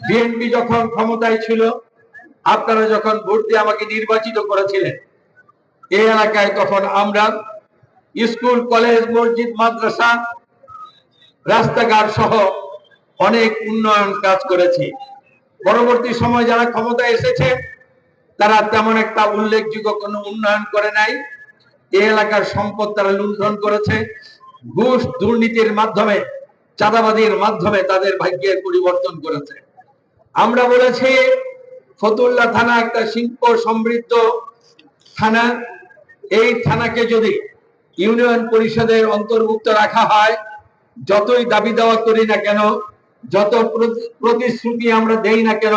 BNP যখন ক্ষমতায় ছিল, আপনারা যখন ভোট দিয়ে আমাকে নির্বাচিত করেছিলেন, এই এলাকায় তখন আমরা স্কুল, কলেজ, মসজিদ, মাদ্রাসা, রাস্তাঘাট সহ অনেক উন্নয়ন কাজ করেছি। পরবর্তী সময় যারা ক্ষমতায় এসেছে তারা তেমন একটা উল্লেখযোগ্য কোনো উন্নয়ন করে নাই। এই এলাকার সম্পদ তারা লুণ্ঠন করেছে, ঘুষ দুর্নীতির মাধ্যমে, চাঁদাবাজির মাধ্যমে তাদের ভাগ্যের পরিবর্তন করেছে। আমরা বলেছি ফতুল্লা থানা একটা শিল্প সমৃদ্ধ থানা। এই থানাকে যদি ইউনিয়ন পরিষদের অন্তর্ভুক্ত রাখা হয়, যতই দাবি দেওয়া করি না কেন, যত প্রতিশ্রুতি আমরা দেই না কেন,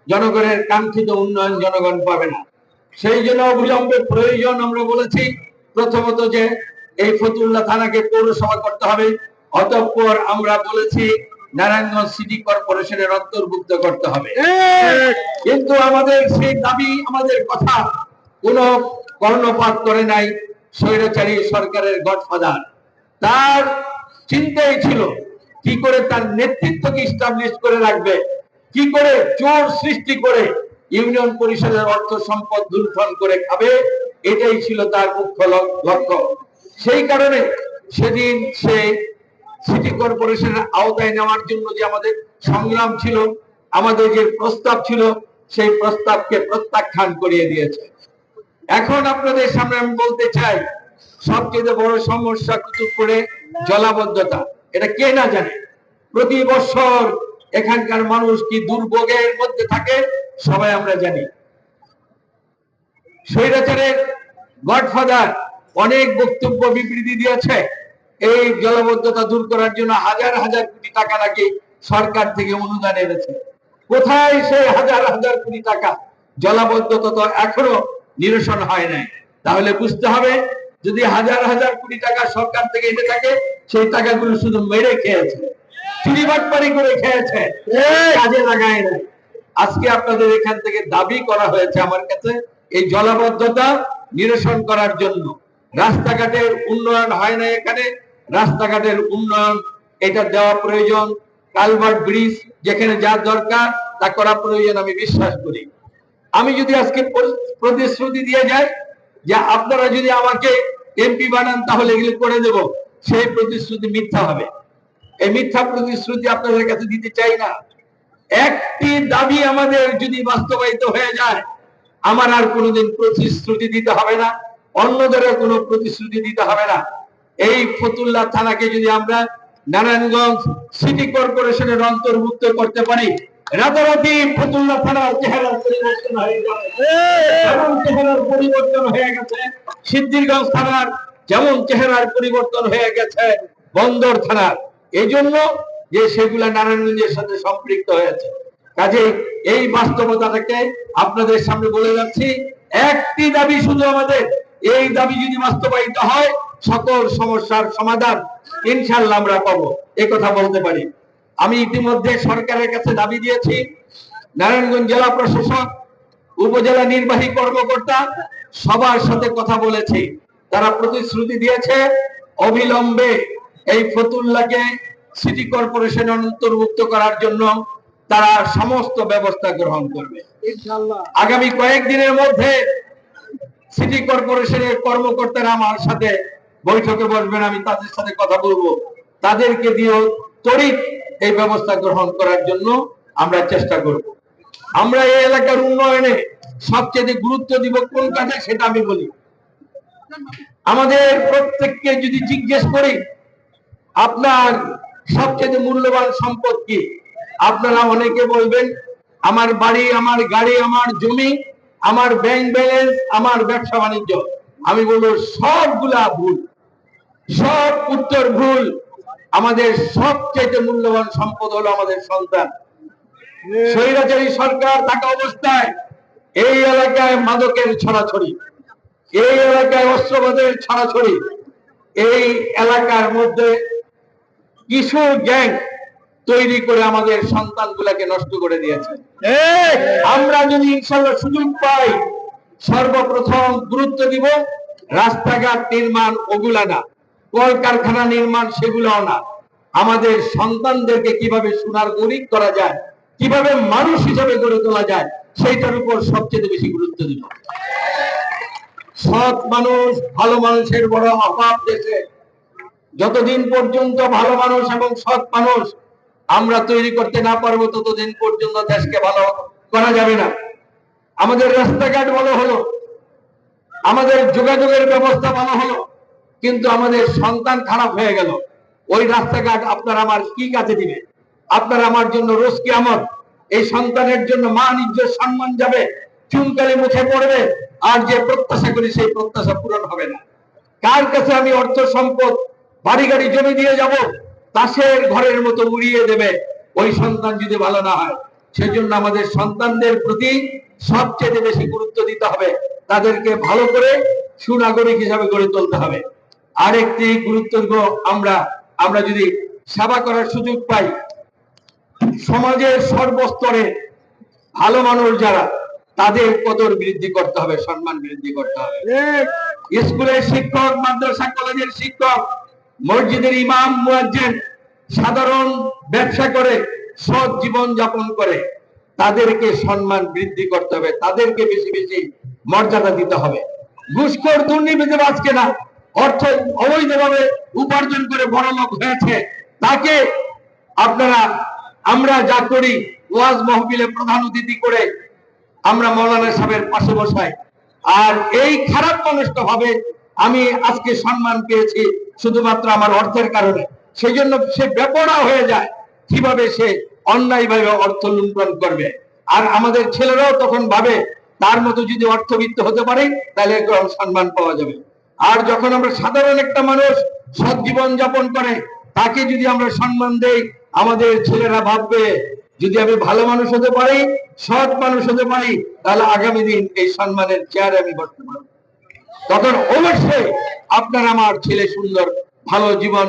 জনগণের কাঙ্ক্ষিত উন্নয়ন জনগণ পাবে না। সেই জন্য অবিলম্বে প্রয়োজন আমরা বলেছি প্রথমত যে এই ফতুল্লা থানাকে পৌরসভা করতে হবে, অতঃপর আমরা বলেছি নারায়ণগঞ্জ সিটি কর্পোরেশনের অন্তর্ভুক্ত করতে হবে। কিন্তু আমাদের সেই দাবি, আমাদের কথা কোন কর্ণপাত করে নাই স্বৈরাচারী সরকারের গডফাদার। তার চিন্তাই ছিল কি করে তার নেতৃত্বকে ইস্টাবলিশ করে রাখবে, কি করে চোর সৃষ্টি করে ইউনিয়ন পরিষদের অর্থ সম্পদ লুণ্ঠন করে খাবে, এটাই ছিল তার মুখ্য লক্ষ্য। সেই কারণে সেদিন সে সিটি কর্পোরেশনের আওতায় নেওয়ার জন্য যে আমাদের সংগ্রাম ছিল, আমাদের যে প্রস্তাব ছিল, সেই প্রস্তাবকে প্রত্যাখ্যান করিয়ে দিয়েছে। এখন আপনাদের সামনে আমি বলতে চাই, সবচেয়ে বড় সমস্যা কুতুবপুরে জলাবদ্ধতা। এটা কে না জানে? প্রতি বছর এখানকার মানুষ কি দুর্ভোগের মধ্যে থাকে সবাই আমরা জানি। স্বৈরাচারের গডফাদার অনেক বক্তব্য বিবৃতি দিয়েছে এই জলাবদ্ধতা দূর করার জন্য হাজার হাজার কোটি টাকা নাকি সরকার থেকে অনুদান এনেছে। কোথায় সেই হাজার হাজার কোটি টাকা? জলাবদ্ধতা তো এখনো নিরসন হয় নাই। তাহলে বুঝতে হবে, যদি হাজার হাজার কোটি টাকা সরকার থেকে এনে থাকে, সেই টাকাগুলো শুধু মেরে খেয়েছে, চুরিবাটপাড়ি করে খেয়েছে, কাজে লাগায় নাই। আজকে আপনাদের এখান থেকে দাবি করা হয়েছে আমার কাছে এই জলাবদ্ধতা নিরসন করার জন্য। রাস্তাঘাটের উন্নয়ন হয় না এখানে, রাস্তাঘাটের উন্নয়ন এটা দেওয়া প্রয়োজন। কালভার্ট ব্রিজ যেখানে যা দরকার তা করা প্রয়োজন আমি বিশ্বাস করি। আমি যদি আজকে প্রতিশ্রুতি দিয়ে যাই যে আপনারা যদি আমাকে এমপি বানান তাহলে এগুলো করে দেব, সেই প্রতিশ্রুতি মিথ্যা হবে। এই মিথ্যা প্রতিশ্রুতি আপনাদের কাছে দিতে চাই না। একটি দাবি আমাদের যদি বাস্তবায়িত হয়ে যায়, আমার আর কোনোদিন প্রতিশ্রুতি দিতে হবে না, অন্যদের কোনো প্রতিশ্রুতি দিতে হবে না। এই ফতুল্লা থানাকে যদি আমরা নারায়ণগঞ্জ সিটি কর্পোরেশনের অন্তর্ভুক্ত করতে পারি, রাতারাতি ফতুল্লা থানার চেহারার পরিবর্তন হয়ে যাবে। যেমন চেহারার পরিবর্তন হয়ে গেছে সিদ্ধিরগঞ্জ থানার, যেমন চেহারার পরিবর্তন হয়ে গেছে বন্দর থানার, এই জন্য যে সেগুলা নারায়ণগঞ্জের সাথে সম্পৃক্ত হয়েছে। কাজে এই বাস্তবতাটাকে আপনাদের সামনে বলে যাচ্ছি। একটি দাবি শুধু আমাদের, এই দাবি যদি বাস্তবায়িত হয় সকল সমস্যার সমাধান ইনশাআল্লাহ আমরা পাবো, এই কথা বলতে পারি। আমি ইতিমধ্যে সরকারের কাছে দাবি দিয়েছি, নারায়ণগঞ্জ জেলা প্রশাসক, উপজেলা নির্বাহী কর্মকর্তা সবার সাথে কথা বলেছি। তারা প্রতিশ্রুতি দিয়েছে অবিলম্বে এই ফতুল্লাকে সিটি কর্পোরেশন অন্তর্ভুক্ত করার জন্য তারা সমস্ত ব্যবস্থা গ্রহণ করবে। আগামী কয়েকদিনের মধ্যে সিটি কর্পোরেশনের কর্মকর্তারা আমার সাথে বৈঠকে বসবেন, আমি তাদের সাথে কথা বলবো, তাদেরকে দিয়েও তড়িৎ এই ব্যবস্থা গ্রহণ করার জন্য আমরা চেষ্টা করব। আমরা এই এলাকার উন্নয়নে সবচেয়ে গুরুত্ব দিব কোন কাজে সেটা আমি বলি। আমাদের প্রত্যেককে যদি জিজ্ঞেস করি আপনার সবচেয়ে মূল্যবান সম্পদ কি, আপনারা অনেকে বলবেন আমার বাড়ি, আমার গাড়ি, আমার জমি, আমার ব্যাংক ব্যালেন্স, আমার ব্যবসা বাণিজ্য। আমি বলবো সবগুলা ভুল, সব উত্তর ভুল। আমাদের সবচেয়ে মূল্যবান সম্পদ হলো আমাদের সন্তান। স্বৈরাচারী সরকার থাকা অবস্থায় এই এলাকায় মাদকের ছড়াছড়ি, এই এলাকায় অস্ত্রবাদের ছড়াছড়ি, এই এলাকার মধ্যে কিছু গ্যাং তৈরি করে আমাদের সন্তানগুলাকে নষ্ট করে দিয়েছে। আমরা যদি ইনশাআল্লাহ সুযোগ পাই, সর্বপ্রথম গুরুত্ব দিব রাস্তাঘাট নির্মাণ, ওগুলা না, কলকারখানা নির্মাণ সেগুলাও না, আমাদের সন্তানদেরকে কিভাবে সোনার গরিব করা যায় কিভাবে মানুষ হিসাবে গড়ে তোলা যায় সেইটার উপর সবচেয়ে বেশি গুরুত্ব দিব। সৎ মানুষ, ভালো মানুষের বড় অভাব দেশে। যতদিন পর্যন্ত ভালো মানুষ এবং সৎ মানুষ আমরা তৈরি করতে না পারবো ততদিন পর্যন্ত দেশকে ভালো করা যাবে না। আমাদের রাস্তাঘাট ভালো হলো, আমাদের যোগাযোগের ব্যবস্থা ভালো হলো, কিন্তু আমাদের সন্তান খারাপ হয়ে গেল, ওই রাস্তাঘাট আপনার আমার কি কাজে দিবে? আপনার আমার জন্য রোজ কিয়ামত। এই সন্তানের জন্য মান ইজ্জত সম্মান যাবে, চুনকালি মুখে পড়বে, আর যে প্রত্যাশা করি সেই প্রত্যাশা পূরণ হবে না। কার কাছে আমি অর্থ সম্পদ বাড়ি গাড়ি জমি দিয়ে যাব, তাসের ঘরের মতো উড়িয়ে দেবে ওই সন্তান যদি ভালো না হয়। সেজন্য আমাদের সন্তানদের প্রতি সবচেয়ে বেশি গুরুত্ব দিতে হবে, তাদেরকে ভালো করে সুনাগরিক হিসাবে গড়ে তুলতে হবে। আরেকটি গুরুত্ব আমরা যদি সেবা করার সুযোগ পাই, সমাজের সর্বস্তরে ভালো মানুষ যারা, তাদের কদর বৃদ্ধি করতে হবে, সম্মান বৃদ্ধি করতে হবে। স্কুলের শিক্ষক, মাদ্রাসা কলেজের শিক্ষক, মসজিদের ইমাম, মুয়াজ্জিন, সাধারণ ব্যবসা করে সৎ জীবন যাপন করে, তাদেরকে সম্মান বৃদ্ধি করতে হবে, তাদেরকে বেশি বেশি মর্যাদা দিতে হবে। ঘুষখোর দুর্নীতিবাজকে না, অর্থ অবৈধভাবে উপার্জন করে বড় লোক হয়েছে তাকে আমরা যা করি, ওয়াজ মাহফিলে প্রধান অতিথি করে আমরা মৌলানা সাহেবের পাশে বসাই, আর এই খারাপ মানুষটা ভাবে আমি আজকে সম্মান পেয়েছি শুধুমাত্র আমার অর্থের কারণে, সেই জন্য সে বেপরোয়া হয়ে যায় কিভাবে সে অন্যায়ভাবে অর্থ লুণ্ঠন করবে। আর আমাদের ছেলেরাও তখন ভাবে তার মতো যদি অর্থবিত্ত হতে পারে তাহলে সম্মান পাওয়া যাবে। আর যখন আমরা সাধারণ একটা মানুষ সৎ জীবন যাপন করে তাকে যদি আমরা সম্মান দেই, আমাদের ছেলেরা ভাববে যদি আমি ভালো মানুষ হতে পারি, সৎ মানুষ হতে পারি, তাহলে আগামী দিন এই সম্মানের চেয়ারে আমি বসতে পারবো। তখন অবশ্যই আপনার আমার ছেলে সুন্দর ভালো জীবন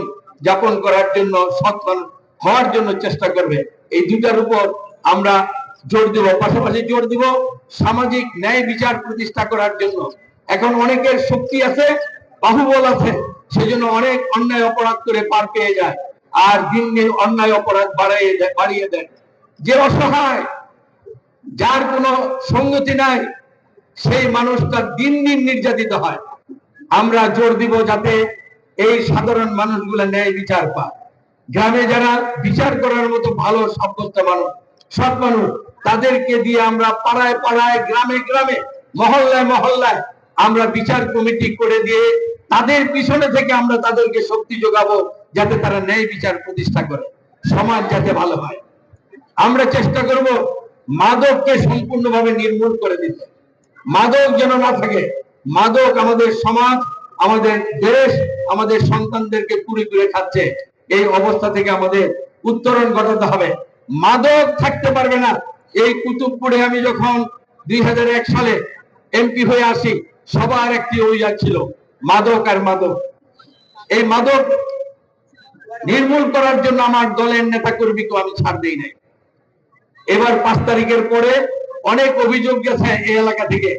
যাপন করার জন্য, সৎ মানুষ হওয়ার জন্য চেষ্টা করবে। এই দুটার উপর আমরা জোর দিব। পাশাপাশি জোর দিব সামাজিক ন্যায় বিচার প্রতিষ্ঠা করার জন্য। এখন অনেকের শক্তি আছে, বাহুবল আছে, সেজন্য অনেক অন্যায় অপরাধ করে পার পেয়ে যায়, আর দিন দিন অন্যায় অপরাধ বাড়িয়ে দেয়। যে অসহায়, যার কোনো সঙ্গতি নাই, সেই মানুষটা দিন দিন নির্যাতিত হয়। আমরা জোর দিব যাতে এই সাধারণ মানুষগুলো ন্যায় বিচার পায়। গ্রামে যারা বিচার করার মতো ভালো সাব্যস্ত মানুষ, সৎ মানুষ, তাদেরকে দিয়ে আমরা পাড়ায় পাড়ায়, গ্রামে গ্রামে, মহল্লায় মহল্লায় আমরা বিচার কমিটি করে দিয়ে তাদের পিছনে থেকে আমরা তাদেরকে শক্তি যোগাবো যাতে তারা ন্যায় বিচার প্রতিষ্ঠা করে, সমাজ যাতে ভালো হয়। আমরা চেষ্টা করব মাদককে সম্পূর্ণভাবে নির্মূল করে দিতে, মাদক যেন না থাকে। মাদক আমাদের সমাজ, আমাদের দেশ, আমাদের সন্তানদেরকে কুড়ে কুড়ে খাচ্ছে, এই অবস্থা থেকে আমাদের উত্তরণ ঘটাতে হবে। মাদক থাকতে পারবে না। এই কুতুবপুরে আমি যখন 2001 সালে এমপি হয়ে আসি, সবার একটি অভিযান ছিল মাদক আর মাদক। এই মাদক নির্মূল করার জন্য আমার দলের নেতা কর্মীকে আমি ছাড় দেই নাই। এবার 5 তারিখের পরে অনেক অভিযোগ গেছে এই এলাকা থেকে,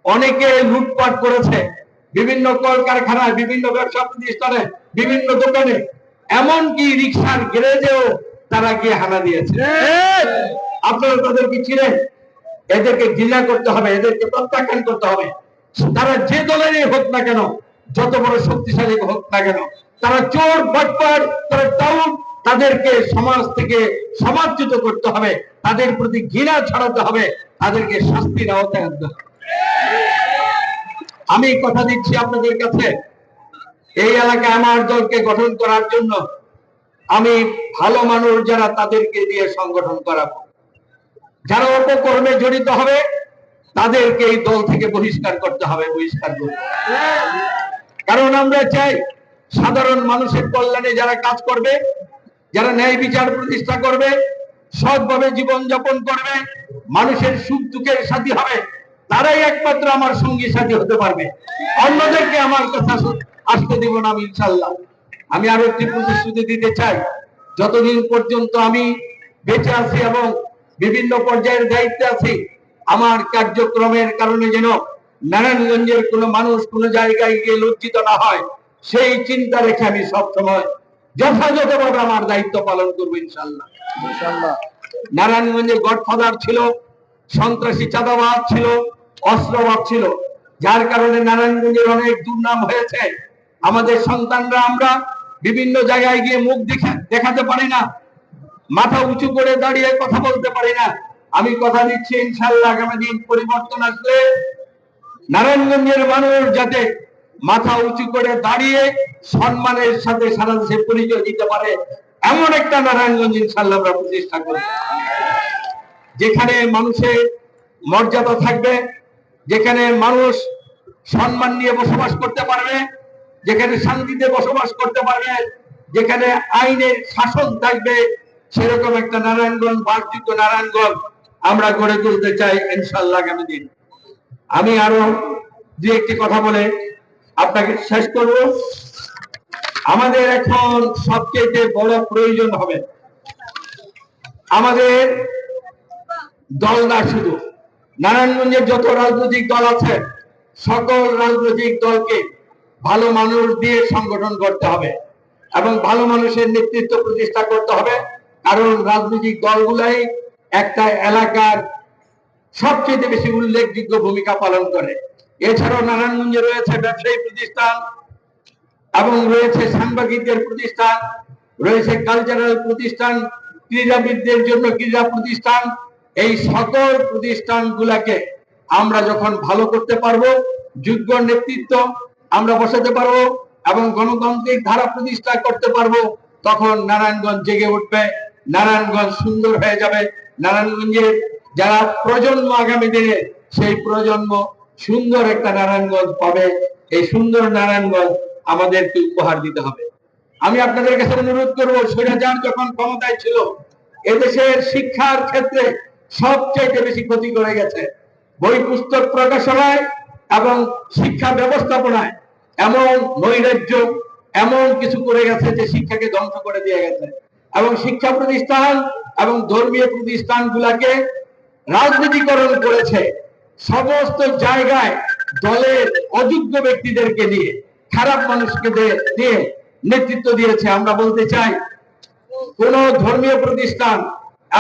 অনেকে লুটপাট করেছে বিভিন্ন কলকারখানায়, বিভিন্ন ব্যবসা প্রতিষ্ঠানে, বিভিন্ন দোকানে, এমনকি রিক্সার গ্যারেজেও তারা গিয়ে হানা দিয়েছে। আপনারা তাদেরকে চিনেন, এদেরকে ঘৃণা করতে হবে, এদেরকে প্রত্যাখ্যান করতে হবে। তারা যে দলেরই হোক না কেন, যত বড় শক্তিশালী হোক না কেন, তারা চোর, বাটপার, তারা টাউট, তাদেরকে সমাজ থেকে সমাজচ্যুত করতে হবে, তাদের প্রতি ঘৃণা ছড়াতে হবে, তাদেরকে শাস্তির আওতায় আনতে হবে। আমি কথা দিচ্ছি আপনাদের কাছে, এই এলাকায় আমার দলকে গঠন করার জন্য আমি ভালো মানুষ যারা, তাদেরকে দিয়ে সংগঠন করাবো। যারা অপকর্মে জড়িত হবে তাদেরকে এই দল থেকে বহিষ্কার করতে হবে, বহিষ্কার করতে। কারণ আমরা চাই সাধারণ মানুষের কল্যাণে যারা কাজ করবে, যারা ন্যায় বিচার প্রতিষ্ঠা করবে, সৎভাবে জীবন যাপন করবে, মানুষের সুখ দুঃখের সাথী হবে, তারাই একমাত্র আমার সঙ্গী সাথী হতে পারবে। অন্যদেরকে আমার কাছে আসতে দিব না আমি, ইনশাআল্লাহ। আমি আরো একটি প্রতিশ্রুতি দিতে চাই, যতদিন পর্যন্ত আমি বেঁচে আছি এবং বিভিন্ন পর্যায়ের দায়িত্বে আছি, আমার কার্যক্রমের কারণে যেন নারায়ণগঞ্জের কোনো মানুষ কোনো জায়গায় গিয়ে লজ্জিত না হয়, সেই চিন্তা রেখে আমি সবসময় যথাযথভাবে আমার দায়িত্ব পালন করবো, ইনশাআল্লাহ। নারায়ণগঞ্জে গডফাদার ছিল, সন্ত্রাসী চাঁদাবাজ ছিল, অস্ত্রবাদ ছিল, যার কারণে নারায়ণগঞ্জের অনেক দুর্নাম হয়েছে। আমাদের সন্তানরা আমরা বিভিন্ন জায়গায় গিয়ে মুখ দেখাতে পারি না, মাথা উঁচু করে দাঁড়িয়ে কথা বলতে পারি না। আমি কথা দিচ্ছি ইনশাআল্লাহ আগামী দিন পরিবর্তন আসলে নারায়ণগঞ্জের মানুষ যাতে মাথা উঁচু করে দাঁড়িয়ে সম্মানের সাথে সারা দেশে পরিচয় দিতে পারে, এমন একটা নারায়ণগঞ্জ ইনশাআল্লাহ আমরা প্রতিষ্ঠা করব, যেখানে মানুষের মর্যাদা থাকবে, যেখানে মানুষ সম্মান নিয়ে বসবাস করতে পারবে, যেখানে শান্তিতে বসবাস করতে পারবে, যেখানে আইনের শাসন থাকবে, সেরকম একটা নারায়ণগঞ্জ, বাসযোগ্য নারায়ণগঞ্জ আমরা গড়ে তুলতে চাই ইনশাআল্লাহ আগামী দিন। আমি আরো দু একটি কথা বলে আপনাকে শেষ করব। আমাদের এখন সবচেয়ে বড় প্রয়োজন হবে আমাদের দল না, শুধু নারায়ণগঞ্জের যত রাজনৈতিক দল আছে সকল রাজনৈতিক দলকে ভালো মানুষ দিয়ে সংগঠন করতে হবে এবং ভালো মানুষের নেতৃত্ব প্রতিষ্ঠা করতে হবে। কারণ রাজনৈতিক দলগুলাই একটা এলাকার সবচেয়ে বেশি উল্লেখযোগ্য ভূমিকা পালন করে। এছাড়াও নারায়ণগঞ্জে রয়েছে ব্যবসায়ী প্রতিষ্ঠান এবং রয়েছে সাংবাদিকদের প্রতিষ্ঠান, রয়েছে কালচারাল প্রতিষ্ঠান, ক্রীড়াবিদদের জন্য ক্রীড়া প্রতিষ্ঠান। এই সকল প্রতিষ্ঠানগুলোকে আমরা যখন ভালো করতে পারবো, যোগ্য নেতৃত্ব আমরা বসাতে পারবো এবং গণতান্ত্রিক ধারা প্রতিষ্ঠা করতে পারবো, তখন নারায়ণগঞ্জ জেগে উঠবে, নারায়ণগঞ্জ সুন্দর হয়ে যাবে। নারায়ণগঞ্জের যারা প্রজন্ম আগামী দিনে, সেই প্রজন্ম সুন্দর একটা নারায়ণগঞ্জ পাবে। এই সুন্দর নারায়ণগঞ্জ আমাদেরকে উপহার দিতে হবে। আমি আপনাদের কাছে অনুরোধ করবো, স্বৈরাচার যখন ক্ষমতায় ছিল এদেশের শিক্ষার ক্ষেত্রে সবচেয়ে বেশি ক্ষতি করে গেছে। বই পুস্তক প্রকাশনায় এবং শিক্ষা ব্যবস্থাপনায় এমন নৈরাজ্য, এমন কিছু করে গেছে যে শিক্ষাকে ধ্বংস করে দিয়ে গেছে এবং শিক্ষা প্রতিষ্ঠান এবং ধর্মীয় প্রতিষ্ঠানগুলোকে রাজনীতিকরণ করেছে। সমস্ত জায়গায় দলের অযোগ্য ব্যক্তিদেরকে দিয়ে, খারাপ মানুষকে দিয়ে নেতৃত্ব দিয়েছে। আমরা বলতে চাই, কোন ধর্মীয় প্রতিষ্ঠান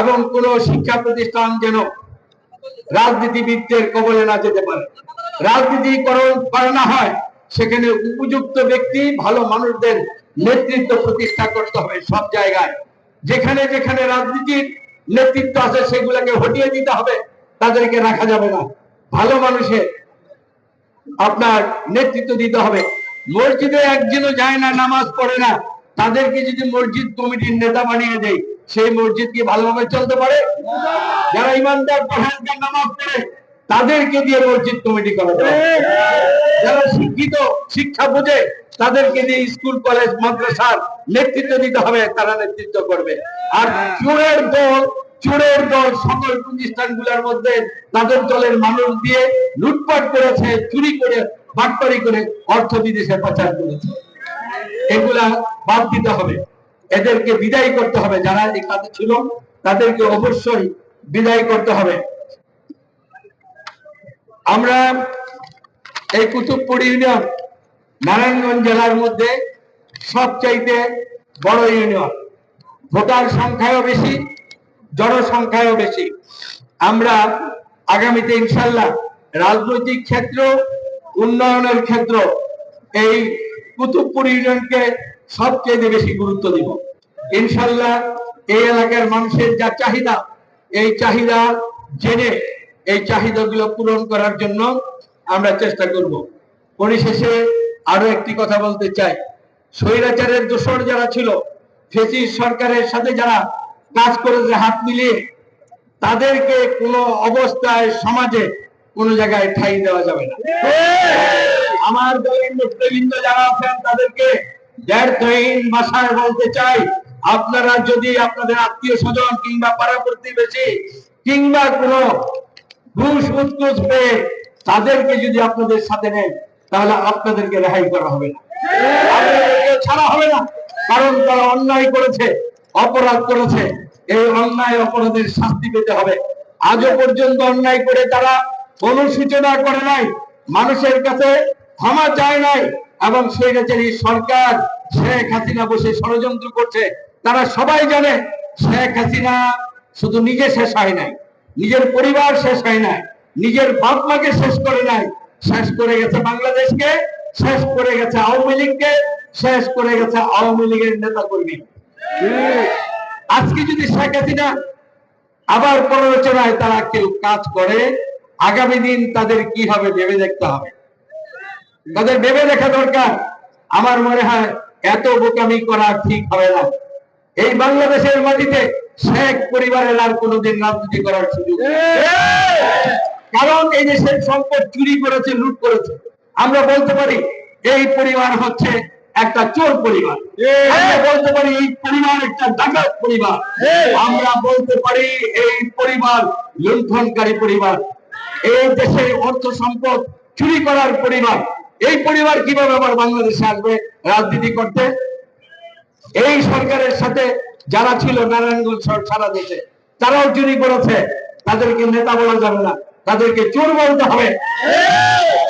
এবং কোন শিক্ষা প্রতিষ্ঠান যেন রাজনীতিবিদদের কবলে না যেতে পারে, রাজনীতিকরণ করা না হয়। সেখানে উপযুক্ত ব্যক্তি, ভালো মানুষদের নেতৃত্ব প্রতিষ্ঠা করতে হবে সব জায়গায়। যেখানে যেখানে রাজনীতির নেতৃত্ব আছে সেগুলোকে হটিয়ে দিতে হবে, তাদেরকে রাখা যাবে না। ভালো মানুষের আপনার নেতৃত্ব দিতে হবে। মসজিদে একজনও যায় না, নামাজ পড়ে না, তাদেরকে যদি মসজিদ কমিটির নেতা বানিয়ে দেয়, সেই মসজিদ কি ভালোভাবে চলতে পারে? যারা ইমানদার পরহেজগার নামাজ পড়ে তাদেরকে দিয়ে মসজিদ কমিটি করা যায়। যারা শিক্ষিত, শিক্ষা বোঝে, তাদেরকে দিয়ে স্কুল কলেজ মাদ্রাসার নেতৃত্ব দিতে হবে, তারা নেতৃত্ব করবে। আর চোরের দল সকল প্রতিষ্ঠানগুলোর মধ্যে তাদের দলের মানুষ দিয়ে লুটপাট করেছে, চুরি করে, বাটপারি করে অর্থ বিদেশে পাচার করেছে। এগুলা বাদ দিতে হবে, এদেরকে বিদায় করতে হবে। যারা এই কাজে ছিল তাদেরকে অবশ্যই বিদায় করতে হবে। আমরা এই কুতুবপুর ইউনিয়ন নারায়ণগঞ্জ জেলার মধ্যে সবচাইতে বড় ইউনিয়ন, ভোটার সংখ্যাও বেশি, জনসংখ্যাও বেশি। আমরা আগামীতে ইনশাল্লাহ রাজনৈতিক ক্ষেত্র, উন্নয়নের ক্ষেত্র এই কুতুবপুর ইউনিয়নকে সবচেয়ে বেশি গুরুত্ব দিব ইনশাল্লাহ। এই এলাকার মানুষের যা চাহিদা, এই চাহিদা জেনে এই চাহিদাগুলো পূরণ করার জন্য আমরা চেষ্টা করব। পরিশেষে আরো একটি কথা বলতে চাই, স্বৈরাচারের দোসর যারা ছিল, ফ্যাসিস্ট সরকারের সাথে যারা কাজ করেছে হাত মিলিয়ে, তাদেরকে কোনো অবস্থায় সমাজে কোন জায়গায় ঠাঁই দেওয়া যাবে না। আমার দলের নেতৃবৃন্দ যারা আছেন তাদেরকে ব্যর্থহীন ভাষায় বলতে চাই, আপনারা যদি আপনাদের আত্মীয় স্বজন কিংবা পাড়া প্রতিবেশী কিংবা কোন ঘুষ উৎকুচ পেয়ে তাদেরকে যদি আপনাদের সাথে নেন, তাহলে আপনাদেরকে রেহাই করা হবে না, আপনাদেরকে ছাড়া হবে না। কারণ তারা অন্যায় করেছে, অপরাধ করেছে, এই অন্যায় অপরাধের শাস্তি পেতে হবে। আজও পর্যন্ত অন্যায় করে তারা অনুসূচনা করে নাই, মানুষের কাছে ক্ষমা চায় নাই এবং স্বৈরাচারী সরকার শেখ হাসিনা বসে ষড়যন্ত্র করছে। তারা সবাই জানে শেখ হাসিনা শুধু নিজে শেষ হয় নাই, নিজের পরিবার শেষ হয় নাই, নিজের বাপ মাকে শেষ করে নাই, শেষ করে গেছে বাংলাদেশকে, শেষ করে গেছে আওয়ামী লীগকে, শেষ করে গেছে আওয়ামী লীগের নেতা কর্মী। আজকে যদি শেখ হাসিনা আবার প্ররোচনায় তারা কেউ কাজ করে, আগামী দিন তাদের কি হবে ভেবে দেখতে হবে, তাদের ভেবে দেখা দরকার। আমার মনে হয় এত বোকামি করা ঠিক হবে না। এই বাংলাদেশের মাটিতে শেখ পরিবারের আর কোনোদিন রাজনীতি করার সুযোগ নেই। কারণ এই দেশের সম্পদ চুরি করেছে, লুট করেছে। আমরা বলতে পারি এই পরিবার হচ্ছে একটা চোর পরিবার, আমরা বলতে পারি এই পরিবার একটা ডাকাত পরিবার, আমরা বলতে পারি এই পরিবার লুণ্ঠনকারী পরিবার, এই দেশের অর্থ সম্পদ চুরি করার পরিবার। এই পরিবার কিভাবে আবার বাংলাদেশে আসবে রাজনীতি করতে? এই সরকারের সাথে যারা ছিল নারায়ণগঞ্জ সহ সারা দেশে, তারাও চুরি করেছে, তাদেরকে নেতা বলা যাবে না, তাদেরকে চোর বলতে হবে,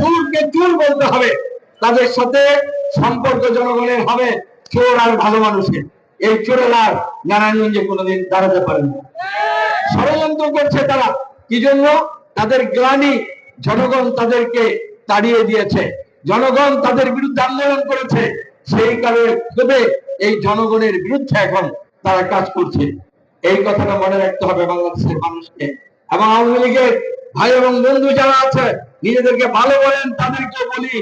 চোরকে চোর বলতে হবে। তাদের সাথে সম্পর্ক জনগণের হবে চোর আর ভালো মানুষের। এই চোরের আর নারায়ণগঞ্জে কোনোদিন দাঁড়াতে পারে না। ষড়যন্ত্র করছে তারা, কি জন্য? তাদের গ্লানি, জনগণ তাদেরকে তাড়িয়ে দিয়েছে, জনগণ তাদের বিরুদ্ধে আন্দোলন করেছে, সেই কারণে ক্ষোভে এই জনগণের বিরুদ্ধে এখন তারা কাজ করছে। এই কথাটা মনে রাখতে হবে বাংলাদেশের মানুষকে। এবং আওয়ামী লীগের ভাই এবং বন্ধু যারা আছে, নিজেদেরকে ভালো বলেন, তাদেরকে বলি,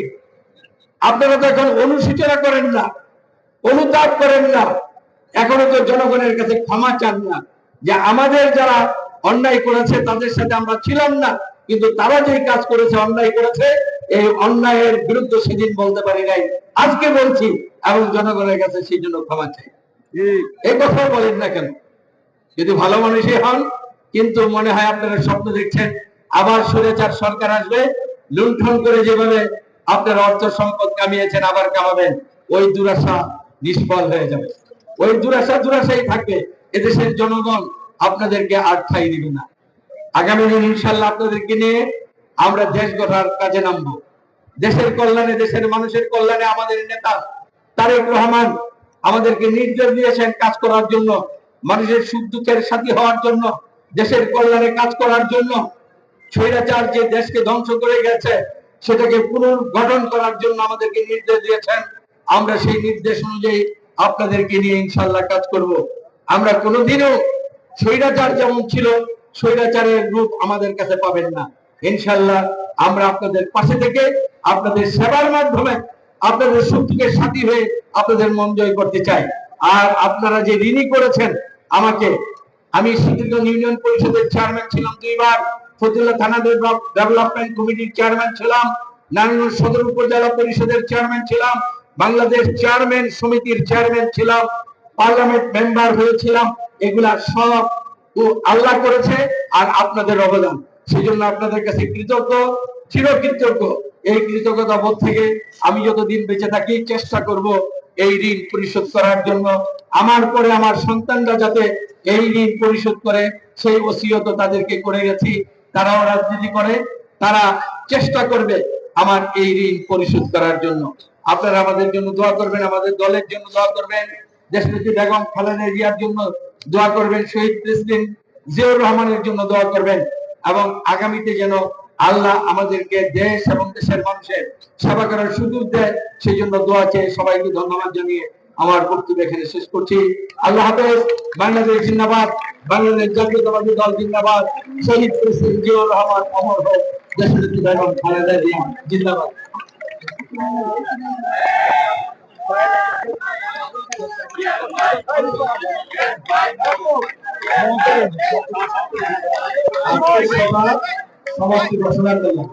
আপনারা তো এখন অনুশোচনা করেন না, অনুতাপ করেন না, এখনো তো জনগণের কাছে ক্ষমা চান না যে আমাদের যারা অন্যায় করেছে তাদের সাথে আমরা ছিলাম না, কিন্তু তারা যে কাজ করেছে, অন্যায় করেছে, এই অন্যায়ের বিরুদ্ধে সেদিন বলতে পারি নাই, আজকে বলছি, এবং জনগণের কাছে সেই জন্য ক্ষমা চাই। এই কথা বলেন না কেন? যদি ভালো মানুষই হন, কিন্তু মনে হয় আপনারা স্বপ্ন দেখছেন আবার স্বৈরাচার সরকার আসবে, লুণ্ঠন করে যেভাবে আপনারা অর্থ সম্পদ কামিয়েছেন আবার কামাবেন, ওই দুরাশা নিষ্ফল হয়ে যাবে। ওই দুরাশাই থাকবে। এদেশের জনগণ আপনাদেরকে আর ঠাঁই দিবে না। আগামী দিন ইনশাল্লাহ আপনাদেরকে নিয়ে আমরা দেশ গড়ার কাজে নামবো। দেশের কল্যাণে, দেশের মানুষের কল্যাণে আমাদের নেতা তারেক রহমান আমাদেরকে নির্দেশ দিয়েছেন কাজ করার জন্য, মানুষের সুখ দুঃখের সাথী হওয়ার জন্য, দেশের কল্যাণে কাজ করার জন্য। স্বৈরাচার যে দেশকে ধ্বংস করে গেছে সেটাকে পুনর্গঠন করার জন্য আমাদেরকে নির্দেশ দিয়েছেন। আমরা সেই নির্দেশ অনুযায়ী আপনাদেরকে নিয়ে ইনশাল্লাহ কাজ করব। আমরা কোনোদিনও স্বৈরাচার যেমন ছিল স্বৈরাচারের রূপ আমাদের কাছে পাবেন না। ইনশাল্লাহ আমরা আপনাদের পাশে থেকে আপনাদের সেবার মাধ্যমে আপনাদের সুখ দুঃখের সাথী হয়ে আপনাদের মন জয় করতে চাই। আর আপনারা যে ঋণী করেছেন আমাকে, আমি সিদ্ধিরগঞ্জ ইউনিয়ন পরিষদের চেয়ারম্যান ছিলাম 2 বার, ফতুল্লা থানা ডেভেলপমেন্ট কমিটির চেয়ারম্যান ছিলাম, নারায়ণগঞ্জ সদর উপজেলা পরিষদের চেয়ারম্যান ছিলাম, বাংলাদেশ চেয়ারম্যান সমিতির চেয়ারম্যান ছিলাম, পার্লামেন্ট মেম্বার হয়েছিলাম। এগুলা সব আল্লাহ করেছে আর আপনাদের অবদান। সেই জন্য আপনাদের কাছে কৃতজ্ঞ, চিরকৃতজ্ঞ। এই কৃতজ্ঞতা বোধ থেকে আমি যতদিন বেঁচে থাকি চেষ্টা করব এই ঋণ পরিশোধ করার জন্য। আমার পরে আমার সন্তানরা যাতে এই ঋণ পরিশোধ করে সেই ওসিয়ত তাদেরকে করে গেছি। তারাও রাজনীতি করে, তারা চেষ্টা করবে আমার এই ঋণ পরিশোধ করার জন্য। আপনারা আমাদের জন্য দোয়া করবেন, আমাদের দলের জন্য দোয়া করবেন, দেশনেত্রী বেগম খালেদা জিয়ার জন্য দোয়া করবেন, শহীদ প্রেসিডেন্ট জিয়াউর রহমানের জন্য দোয়া করবেন। এবং আগামীতে যেন আল্লাহ আমাদেরকে দেশ এবং দেশের মানুষের সেবা করার সুযোগ দেয়, সেই জন্য দোয়া চেয়ে সবাইকে ধন্যবাদ জানিয়ে আমার বক্তব্য এখানে শেষ করছি। আল্লাহ হাফেজ। বাংলাদেশ জিন্দাবাদ, বাংলাদেশ জাতীয়তাবাদী দল জিন্দাবাদ, শহীদ প্রেসিডেন্ট জিয়াউর রহমান অমর হোক, দেশনেত্রী বেগম খালেদা জিয়া জিন্দাবাদ। সমাপ্তি ঘোষণা করলাম।